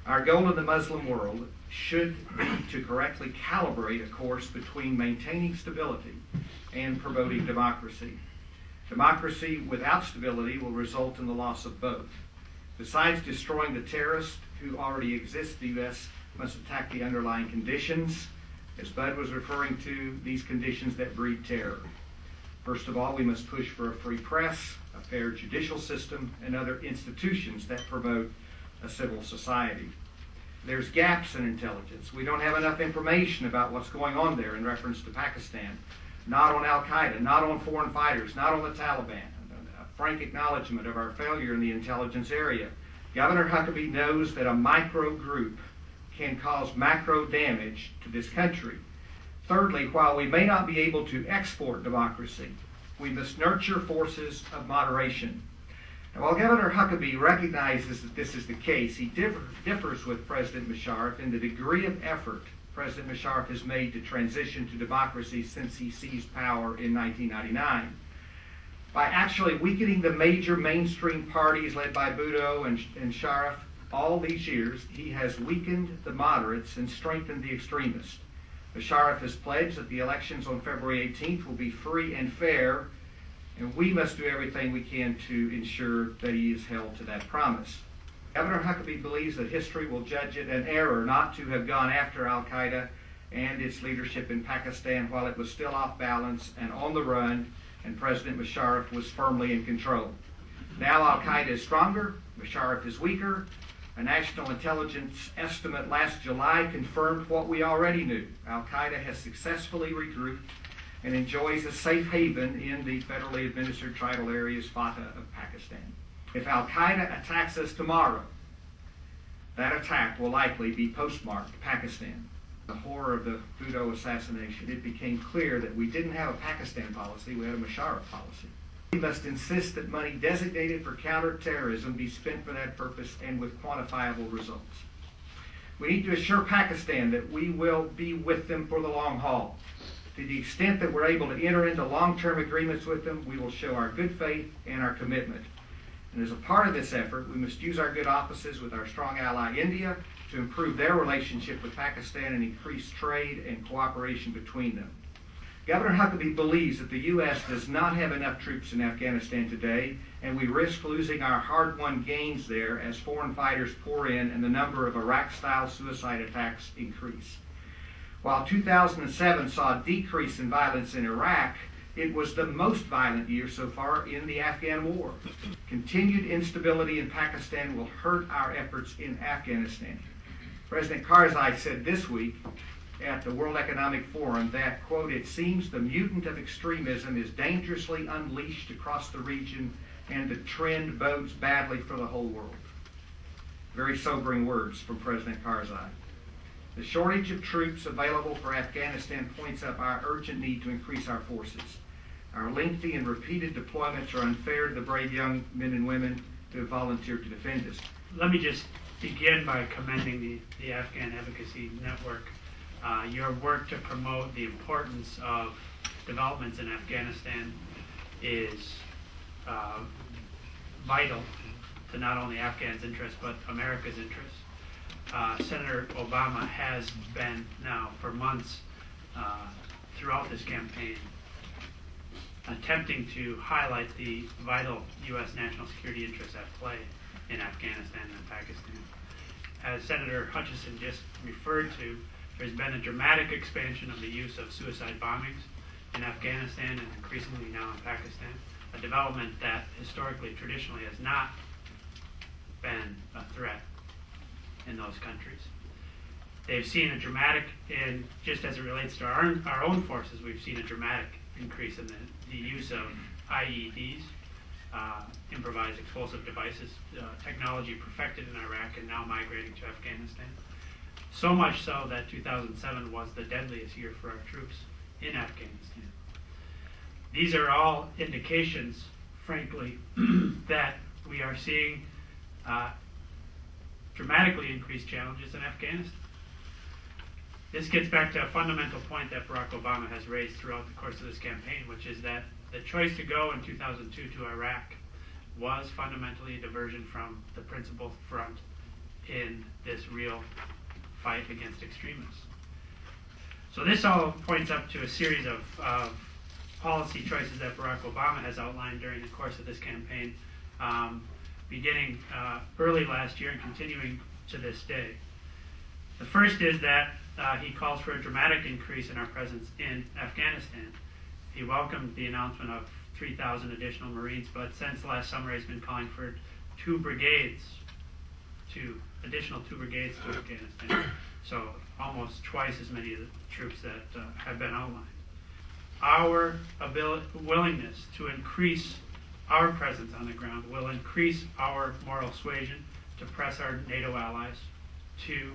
Our goal in the Muslim world should be to correctly calibrate a course between maintaining stability and promoting democracy. Democracy without stability will result in the loss of both. Besides destroying the terrorists who already exist, the U.S. must attack the underlying conditions, as Bud was referring to, these conditions that breed terror. First of all, we must push for a free press, a fair judicial system, and other institutions that promote a civil society. There's gaps in intelligence. We don't have enough information about what's going on there in reference to Pakistan. Not on al-Qaeda, not on foreign fighters, not on the Taliban. A frank acknowledgement of our failure in the intelligence area. Governor Huckabee knows that a micro group can cause macro damage to this country. Thirdly, while we may not be able to export democracy, we must nurture forces of moderation. Now, while Governor Huckabee recognizes that this is the case, he differs with President Musharraf in the degree of effort President Musharraf has made to transition to democracy since he seized power in 1999. By actually weakening the major mainstream parties led by Bhutto and Sharaf all these years, he has weakened the moderates and strengthened the extremists. Musharraf has pledged that the elections on February 18th will be free and fair, and we must do everything we can to ensure that he is held to that promise. Governor Huckabee believes that history will judge it an error not to have gone after al-Qaeda and its leadership in Pakistan while it was still off balance and on the run, and President Musharraf was firmly in control. Now al-Qaeda is stronger, Musharraf is weaker. A national intelligence estimate last July confirmed what we already knew. Al-Qaeda has successfully regrouped and enjoys a safe haven in the federally administered tribal areas, Fatah, of Pakistan. If al-Qaeda attacks us tomorrow, that attack will likely be postmarked Pakistan. The horror of the Bhutto assassination, it became clear that we didn't have a Pakistan policy, we had a Musharraf policy. We must insist that money designated for counterterrorism be spent for that purpose and with quantifiable results. We need to assure Pakistan that we will be with them for the long haul. To the extent that we're able to enter into long-term agreements with them, we will show our good faith and our commitment. And as a part of this effort, we must use our good offices with our strong ally India to improve their relationship with Pakistan and increase trade and cooperation between them. Governor Huckabee believes that the U.S. does not have enough troops in Afghanistan today, and we risk losing our hard-won gains there as foreign fighters pour in and the number of Iraq-style suicide attacks increase. While 2007 saw a decrease in violence in Iraq, it was the most violent year so far in the Afghan war. Continued instability in Pakistan will hurt our efforts in Afghanistan. President Karzai said this week at the World Economic Forum that, quote, "It seems the mutant of extremism is dangerously unleashed across the region and the trend bodes badly for the whole world." Very sobering words from President Karzai. The shortage of troops available for Afghanistan points up our urgent need to increase our forces. Our lengthy and repeated deployments are unfair to the brave young men and women who have volunteered to defend us. Let me just begin by commending the Afghan Advocacy Network. Your work to promote the importance of developments in Afghanistan is vital to not only Afghans' interests but America's interests. Senator Obama has been now for months throughout this campaign attempting to highlight the vital U.S. national security interests at play in Afghanistan and Pakistan. As Senator Hutchison just referred to, there's been a dramatic expansion of the use of suicide bombings in Afghanistan and increasingly now in Pakistan, a development that historically, traditionally has not been a threat in those countries. They've seen a dramatic, and just as it relates to our own forces, we've seen a dramatic increase in the use of IEDs, improvised explosive devices, technology perfected in Iraq and now migrating to Afghanistan. So much so that 2007 was the deadliest year for our troops in Afghanistan. These are all indications, frankly, that we are seeing dramatically increased challenges in Afghanistan. This gets back to a fundamental point that Barack Obama has raised throughout the course of this campaign, which is that the choice to go in 2002 to Iraq was fundamentally a diversion from the principal front in this real fight against extremists. So this all points up to a series of policy choices that Barack Obama has outlined during the course of this campaign, beginning early last year and continuing to this day. The first is that he calls for a dramatic increase in our presence in Afghanistan. He welcomed the announcement of 3,000 additional Marines, but since last summer he's been calling for additional two brigades to Afghanistan. So almost twice as many of the troops that have been outlined. Our willingness to increase our presence on the ground will increase our moral suasion to press our NATO allies to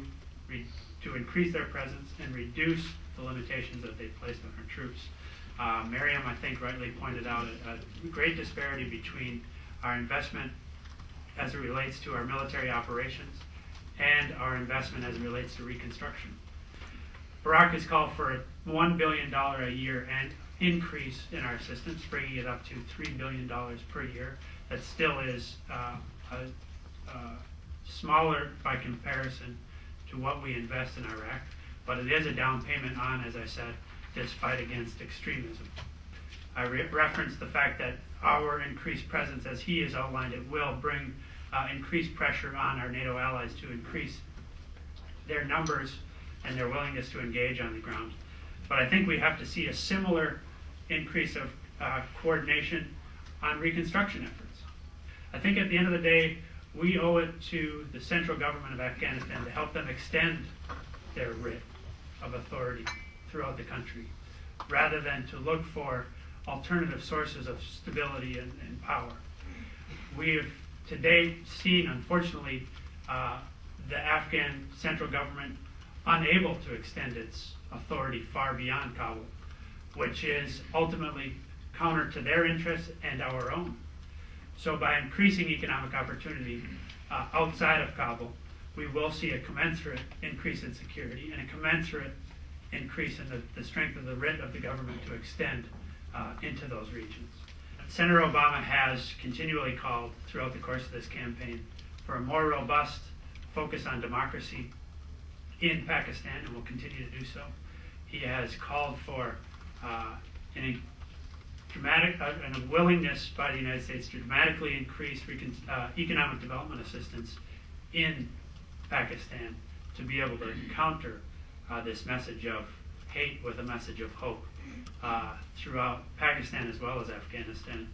increase their presence and reduce the limitations that they placed on our troops. Mariam, I think, rightly pointed out a great disparity between our investment as it relates to our military operations and our investment as it relates to reconstruction. Barack has called for a $1 billion a year and increase in our assistance, bringing it up to $3 billion per year. That still is smaller by comparison to what we invest in Iraq, but it is a down payment on, as I said, this fight against extremism. I referenced the fact that our increased presence, as he has outlined it, will bring increased pressure on our NATO allies to increase their numbers and their willingness to engage on the ground. But I think we have to see a similar increase of coordination on reconstruction efforts. I think at the end of the day, we owe it to the central government of Afghanistan to help them extend their writ of authority throughout the country, rather than to look for alternative sources of stability and power. We have to date seen, unfortunately, the Afghan central government unable to extend its authority far beyond Kabul, which is ultimately counter to their interests and our own. So by increasing economic opportunity outside of Kabul, we will see a commensurate increase in security and a commensurate increase in the strength of the writ of the government to extend into those regions. Senator Obama has continually called throughout the course of this campaign for a more robust focus on democracy in Pakistan, and will continue to do so. He has called for a willingness by the United States to dramatically increase economic development assistance in Pakistan to be able to counter this message of hate with a message of hope throughout Pakistan as well as Afghanistan.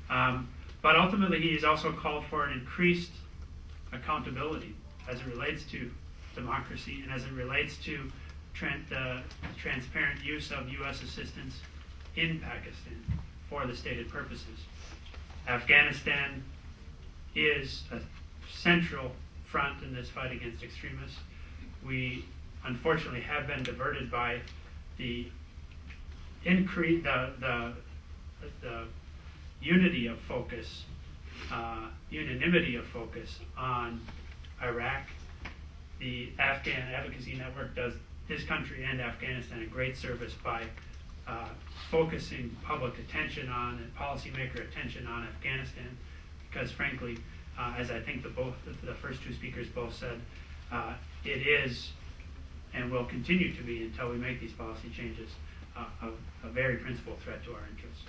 But ultimately, he has also called for an increased accountability as it relates to democracy and as it relates to transparent use of U.S. assistance in Pakistan for the stated purposes. Afghanistan is a central front in this fight against extremists. We unfortunately have been diverted by the unanimity of focus on Iraq. The Afghan Advocacy Network does his country and Afghanistan a great service by focusing public attention on and policymaker attention on Afghanistan, because frankly, as I think the first two speakers both said, it is and will continue to be until we make these policy changes a very principal threat to our interests.